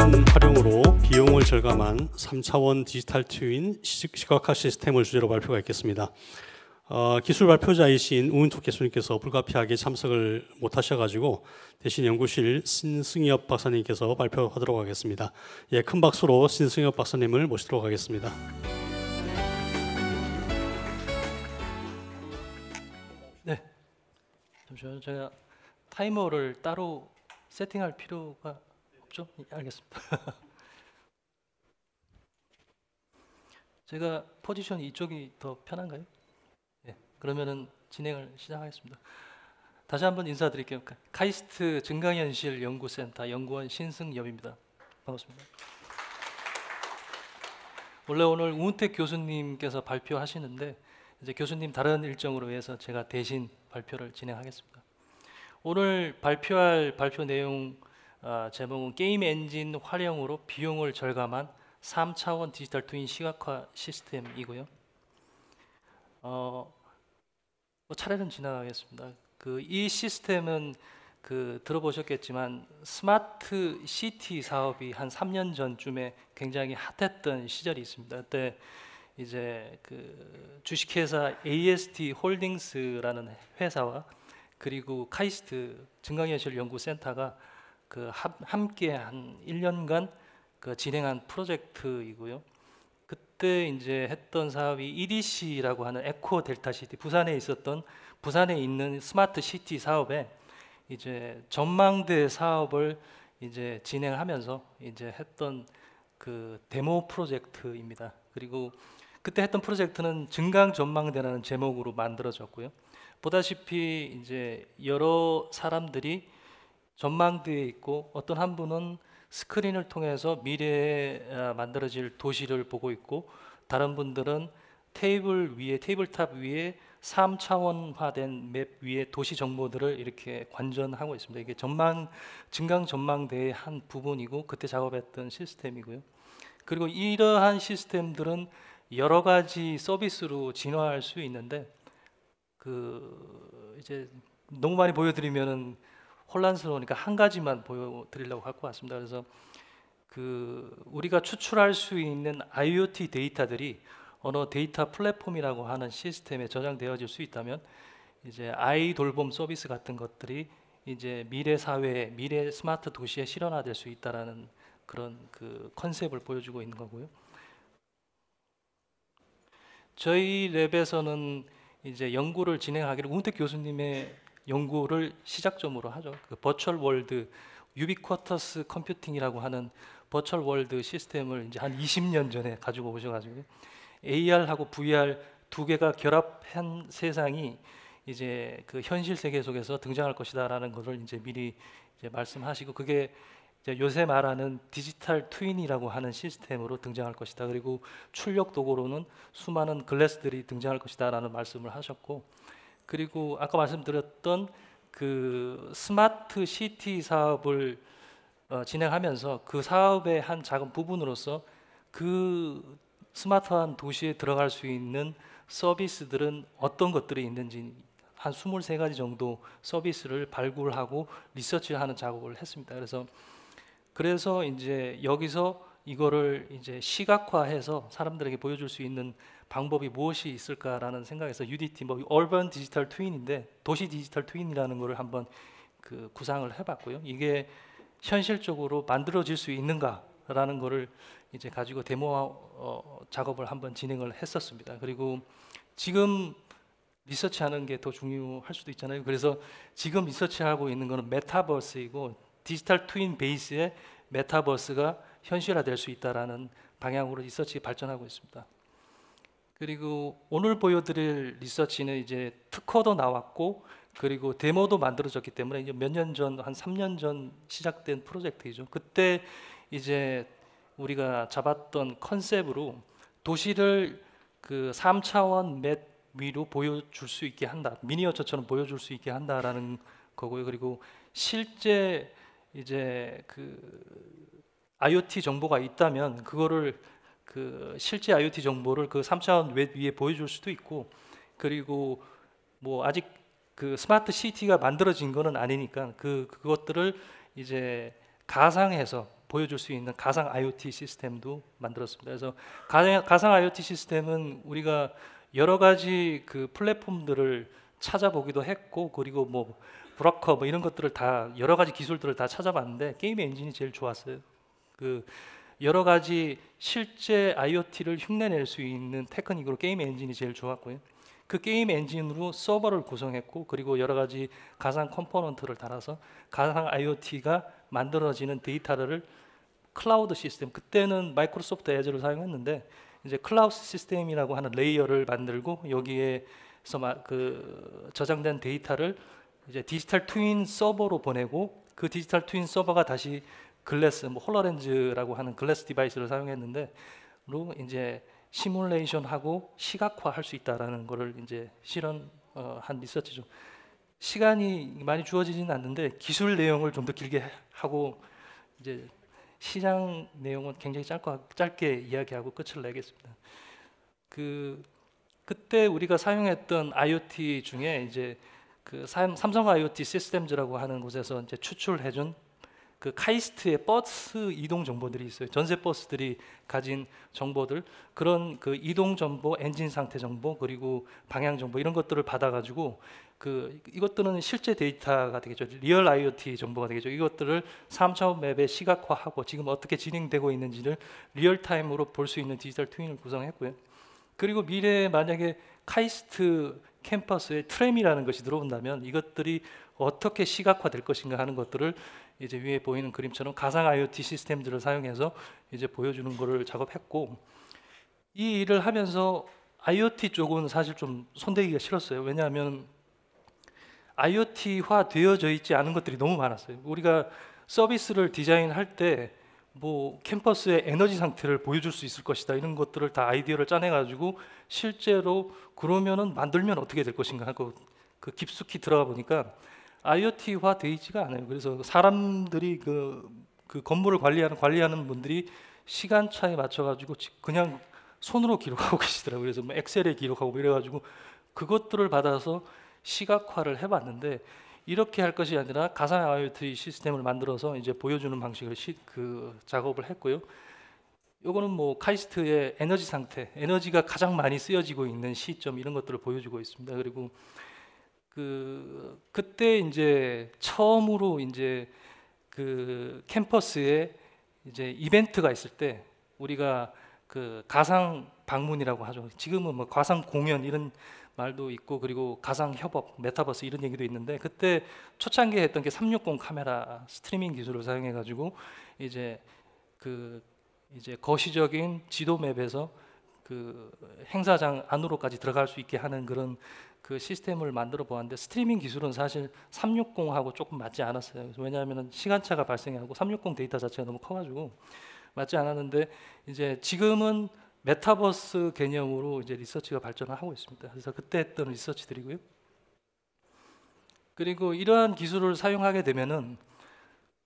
엔진 활용으로 비용을 절감한 3차원 디지털 트윈 시각화 시스템을 주제로 발표가 있겠습니다. 기술 발표자이신 우은톡 교수님께서 불가피하게 참석을 못하셔가지고 대신 연구실 신승엽 박사님께서 발표하도록 하겠습니다. 예, 큰 박수로 신승엽 박사님을 모시도록 하겠습니다. 네, 잠시만요. 제가 타이머를 따로 세팅할 필요가 없죠? 알겠습니다. 제가 포지션이 이쪽이 더 편한가요? 네, 그러면은 진행을 시작하겠습니다. 다시 한번 인사드릴게요. 카이스트 증강현실 연구센터 연구원 신승엽입니다. 반갑습니다. 원래 오늘 우은택 교수님께서 발표하시는데 이제 교수님 다른 일정으로 해서 제가 대신 발표를 진행하겠습니다. 오늘 발표할 발표 내용 제목은 게임 엔진 활용으로 비용을 절감한 3차원 디지털 트윈 시각화 시스템이고요. 차례는 지나가겠습니다. 이 시스템은 들어보셨겠지만 스마트 시티 사업이 한 3년 전쯤에 굉장히 핫했던 시절이 있습니다. 그때 이제 주식회사 AST 홀딩스라는 회사와 그리고 카이스트 증강현실 연구센터가 함께 한 1년간 진행한 프로젝트이고요. 그때 이제 했던 사업이 EDC라고 하는 에코 델타 시티, 부산에 있는 스마트 시티 사업에 이제 전망대 사업을 이제 진행하면서 이제 했던 데모 프로젝트입니다. 그리고 그때 했던 프로젝트는 증강 전망대라는 제목으로 만들어졌고요. 보다시피 이제 여러 사람들이 전망대에 있고 어떤 한 분은 스크린을 통해서 미래에 만들어질 도시를 보고 있고 다른 분들은 테이블탑 위에 3차원화된 맵 위에 도시 정보들을 이렇게 관전하고 있습니다. 이게 증강 전망대의 한 부분이고 그때 작업했던 시스템이고요. 그리고 이러한 시스템들은 여러 가지 서비스로 진화할 수 있는데 이제 너무 많이 보여드리면은 혼란스러우니까 한 가지만 보여드리려고 갖고 왔습니다. 그래서 우리가 추출할 수 있는 IoT 데이터들이 어느 데이터 플랫폼이라고 하는 시스템에 저장되어질 수 있다면 이제 아이돌봄 서비스 같은 것들이 이제 미래 사회에 미래 스마트 도시에 실현화될 수 있다라는 그런 컨셉을 보여주고 있는 거고요. 저희 랩에서는 이제 연구를 진행하기를 우은택 교수님의 연구를 시작점으로 하죠. 버추얼 월드 유비쿼터스 컴퓨팅이라고 하는 버추얼 월드 시스템을 이제 한 20년 전에 가지고 오셔가지고 AR하고 VR 두 개가 결합한 세상이 이제 현실 세계 속에서 등장할 것이다라는 것을 이제 미리 이제 말씀하시고 그게 이제 요새 말하는 디지털 트윈이라고 하는 시스템으로 등장할 것이다. 그리고 출력 도구로는 수많은 글래스들이 등장할 것이다라는 말씀을 하셨고, 그리고 아까 말씀드렸던 스마트 시티 사업을 진행하면서 그 사업의 한 작은 부분으로서 스마트한 도시에 들어갈 수 있는 서비스들은 어떤 것들이 있는지 한 23가지 정도 서비스를 발굴하고 리서치하는 작업을 했습니다. 그래서 이제 여기서 이거를 이제 시각화해서 사람들에게 보여줄 수 있는 방법이 무엇이 있을까라는 생각에서 UDT, Urban Digital Twin인데 도시 디지털 트윈이라는 거를 한번 구상을 해봤고요. 이게 현실적으로 만들어질 수 있는가라는 거를 이제 가지고 데모 작업을 한번 진행을 했었습니다. 그리고 지금 리서치하는 게 더 중요할 수도 있잖아요. 그래서 지금 리서치하고 있는 거는 메타버스이고 디지털 트윈 베이스의 메타버스가 현실화될 수 있다라는 방향으로 리서치 발전하고 있습니다. 그리고 오늘 보여드릴 리서치는 이제 특허도 나왔고 그리고 데모도 만들어졌기 때문에 이제 몇 년 전, 한 3년 전 시작된 프로젝트이죠. 그때 이제 우리가 잡았던 컨셉으로 도시를 3차원 맵 위로 보여줄 수 있게 한다, 미니어처처럼 보여줄 수 있게 한다라는 거고요. 그리고 실제 이제 IoT 정보가 있다면 그거를 실제 IoT 정보를 3차원 웹 위에 보여줄 수도 있고, 그리고 아직 스마트 시티가 만들어진 거는 아니니까 그것들을 이제 가상해서 보여줄 수 있는 가상 IoT 시스템도 만들었습니다. 그래서 가상 IoT 시스템은 우리가 여러 가지 그 플랫폼들을 찾아보기도 했고, 그리고 뭐 브로커 뭐 이런 것들을 다 여러 가지 기술들을 다 찾아봤는데 게임 엔진이 제일 좋았어요. 그 여러 가지 실제 IoT를 흉내낼 수 있는 테크닉으로 게임 엔진이 제일 좋았고요. 그 게임 엔진으로 서버를 구성했고, 그리고 여러 가지 가상 컴포넌트를 달아서 가상 IoT가 만들어지는 데이터를 클라우드 시스템, 그때는 마이크로소프트 애저를 사용했는데 이제 클라우드 시스템이라고 하는 레이어를 만들고, 여기에서 그 저장된 데이터를 이제 디지털 트윈 서버로 보내고, 그 디지털 트윈 서버가 다시 글래스, 뭐 홀로렌즈라고 하는 글래스 디바이스를 사용했는데 이제 시뮬레이션하고 시각화할 수 있다라는 거를 이제 실현한 리서치죠. 시간이 많이 주어지지는 않는데 기술 내용을 좀 더 길게 하고 이제 시장 내용은 굉장히 짧게 이야기하고 끝을 내겠습니다. 그때 우리가 사용했던 IoT 중에 이제 그 삼성 IoT 시스템즈라고 하는 곳에서 이제 추출해준 그 카이스트의 버스 이동 정보들이 있어요. 전세 버스들이 가진 정보들, 그런 그 이동 정보, 엔진 상태 정보, 그리고 방향 정보, 이런 것들을 받아가지고 이것들은 실제 데이터가 되겠죠. 리얼 IoT 정보가 되겠죠. 이것들을 3차원 맵에 시각화하고 지금 어떻게 진행되고 있는지를 리얼 타임으로 볼 수 있는 디지털 트윈을 구성했고요. 그리고 미래에 만약에 카이스트 캠퍼스에 트램이라는 것이 들어온다면 이것들이 어떻게 시각화될 것인가 하는 것들을 이제 위에 보이는 그림처럼 가상 IoT 시스템들을 사용해서 이제 보여주는 거를 작업했고, 이 일을 하면서 IoT 쪽은 사실 좀 손대기가 싫었어요. 왜냐하면 IoT화 되어져 있지 않은 것들이 너무 많았어요. 우리가 서비스를 디자인할 때 뭐 캠퍼스의 에너지 상태를 보여줄 수 있을 것이다, 이런 것들을 다 아이디어를 짜내 가지고 실제로 그러면은 만들면 어떻게 될 것인가 하고 그 깊숙이 들어가 보니까 IoT화 되어 있지가 않아요. 그래서 사람들이 그 건물을 관리하는 분들이 시간차에 맞춰 가지고 그냥 손으로 기록하고 계시더라고요. 그래서 뭐 엑셀에 기록하고 뭐 이래 가지고 그것들을 받아서 시각화를 해봤는데, 이렇게 할 것이 아니라 가상 IoT 시스템을 만들어서 이제 보여주는 방식을 작업을 했고요. 요거는 뭐 카이스트의 에너지 상태, 에너지가 가장 많이 쓰여지고 있는 시점, 이런 것들을 보여주고 있습니다. 그리고 그때 이제 처음으로 이제 그 캠퍼스에 이제 이벤트가 있을 때 우리가 그 가상 방문이라고 하죠. 지금은 뭐 가상 공연 이런 말도 있고, 그리고 가상 협업, 메타버스 이런 얘기도 있는데, 그때 초창기에 했던 게 360 카메라 스트리밍 기술을 사용해 가지고 이제 이제 거시적인 지도 맵에서 그 행사장 안으로까지 들어갈 수 있게 하는 그런 그 시스템을 만들어 보았는데, 스트리밍 기술은 사실 360하고 조금 맞지 않았어요. 왜냐하면 시간차가 발생하고 360 데이터 자체가 너무 커가지고 맞지 않았는데, 이제 지금은 메타버스 개념으로 이제 리서치가 발전을 하고 있습니다. 그래서 그때 했던 리서치들이고요. 그리고 이러한 기술을 사용하게 되면은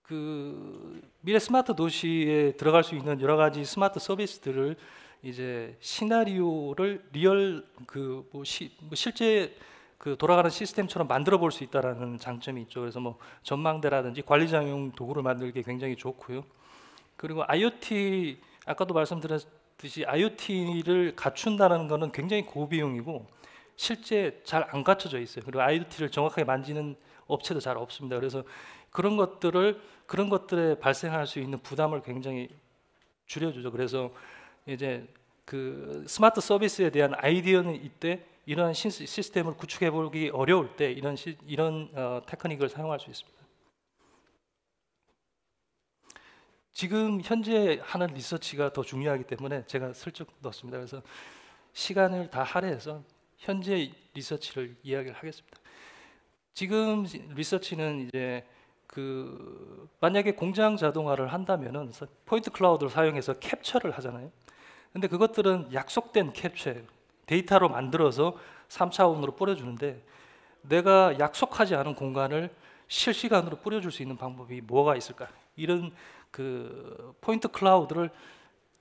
그 미래 스마트 도시에 들어갈 수 있는 여러 가지 스마트 서비스들을 이제 시나리오를 리얼 실제 그 돌아가는 시스템처럼 만들어 볼 수 있다라는 장점이 있죠. 그래서 뭐 전망대라든지 관리자용 도구를 만들기 굉장히 좋고요. 그리고 IoT, 아까도 말씀드렸듯이 IoT를 갖춘다는 것은 굉장히 고비용이고 실제 잘 안 갖춰져 있어요. 그리고 IoT를 정확하게 만지는 업체도 잘 없습니다. 그래서 그런 것들에 발생할 수 있는 부담을 굉장히 줄여주죠. 그래서 이제 그 스마트 서비스에 대한 아이디어는 이때 이러한 시스템을 구축해 보기 어려울 때 이런 테크닉을 사용할 수 있습니다. 지금 현재 하는 리서치가 더 중요하기 때문에 제가 슬쩍 넣었습니다. 그래서 시간을 다 할애해서 현재 리서치를 이야기를 하겠습니다. 지금 리서치는 이제 만약에 공장 자동화를 한다면은 포인트 클라우드를 사용해서 캡처를 하잖아요. 근데 그것들은 약속된 캡처예요. 데이터로 만들어서 3차원으로 뿌려주는데, 내가 약속하지 않은 공간을 실시간으로 뿌려줄 수 있는 방법이 뭐가 있을까? 이런 그 포인트 클라우드를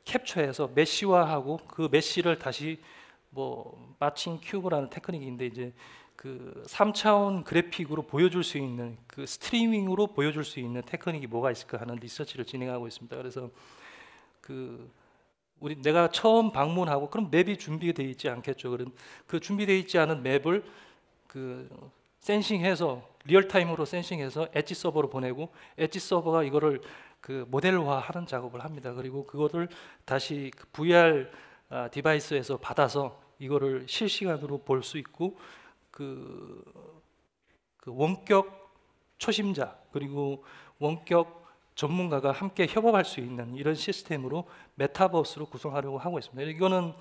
캡처해서 메시화하고 그 메시를 다시 뭐 마칭 큐브라는 테크닉인데, 이제 그 3차원 그래픽으로 보여줄 수 있는 그 스트리밍으로 보여줄 수 있는 테크닉이 뭐가 있을까 하는 리서치를 진행하고 있습니다. 그래서 그 내가 처음 방문하고 그럼 맵이 준비되어 있지 않겠죠. 그럼 그 준비되어 있지 않은 맵을 그 센싱해서 리얼타임으로 센싱해서 엣지 서버로 보내고 엣지 서버가 이거를 그 모델화하는 작업을 합니다. 그리고 그거를 다시 그 VR 디바이스에서 받아서 이거를 실시간으로 볼 수 있고 그 원격 초심자 그리고 원격 전문가가 함께 협업할 수 있는 이런 시스템으로 메타버스로 구성하려고 하고 있습니다. 이거는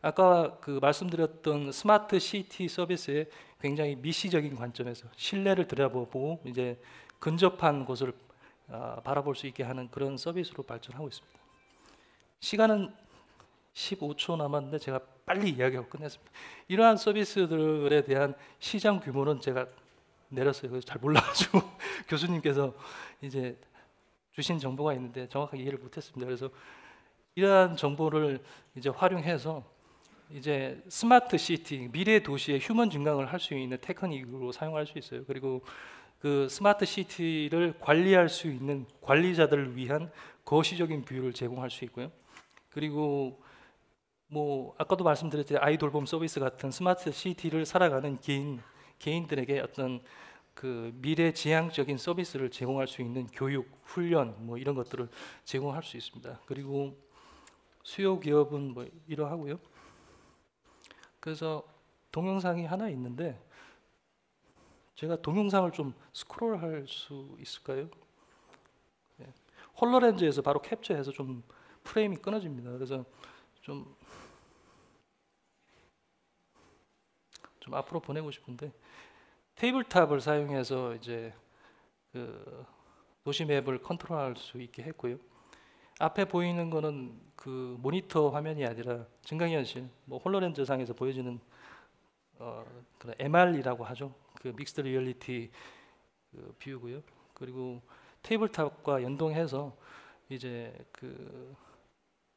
아까 그 말씀드렸던 스마트 시티 서비스의 굉장히 미시적인 관점에서 신뢰를 들여다보고 이제 근접한 곳을 바라볼 수 있게 하는 그런 서비스로 발전하고 있습니다. 시간은 15초 남았는데 제가 빨리 이야기하고 끝냈습니다. 이러한 서비스들에 대한 시장 규모는 제가 내렸어요. 그래서 잘 몰라가지고 교수님께서 이제 주신 정보가 있는데 정확하게 이해를 못했습니다. 그래서 이러한 정보를 이제 활용해서 이제 스마트 시티, 미래 도시의 휴먼 증강을 할 수 있는 테크닉으로 사용할 수 있어요. 그리고 그 스마트 시티를 관리할 수 있는 관리자들을 위한 거시적인 뷰를 제공할 수 있고요. 그리고 뭐 아까도 말씀드렸듯이 아이돌봄 서비스 같은 스마트 시티를 살아가는 개인들에게 어떤 그 미래 지향적인 서비스를 제공할 수 있는 교육, 훈련 뭐 이런 것들을 제공할 수 있습니다. 그리고 수요 기업은 뭐 이러하고요. 그래서 동영상이 하나 있는데 제가 동영상을 좀 스크롤할 수 있을까요? 네. 홀로렌즈에서 바로 캡처해서 좀 프레임이 끊어집니다. 그래서 좀 앞으로 보내고 싶은데 테이블탑을 사용해서 이제 그 도시 맵을 컨트롤할 수 있게 했고요. 앞에 보이는 거는 그 모니터 화면이 아니라 증강현실, 뭐 홀로렌즈 상에서 보여지는 그런 MR이라고 하죠. 그 믹스드 리얼리티 그 뷰고요. 그리고 테이블탑과 연동해서 이제 그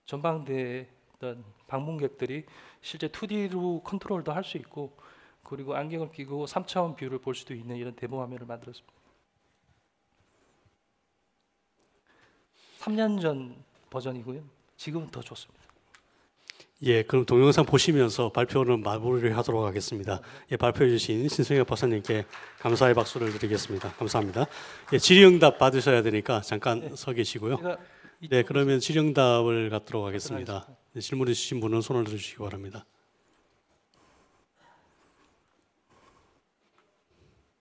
전방대에 있던 방문객들이 실제 2D로 컨트롤도 할 수 있고 그리고 안경을 끼고 3차원 뷰를 볼 수도 있는 이런 데모 화면을 만들었습니다. 3년 전 버전이고요. 지금은 더 좋습니다. 예, 그럼 동영상 보시면서 발표는 마무리를 하도록 하겠습니다. 예, 발표해 주신 신승엽 박사님께 감사의 박수를 드리겠습니다. 감사합니다. 예, 질의응답 받으셔야 되니까 잠깐 서 계시고요. 네, 그러면 질의응답을 갖도록 하겠습니다. 네, 질문해 주신 분은 손을 들어주시기 바랍니다.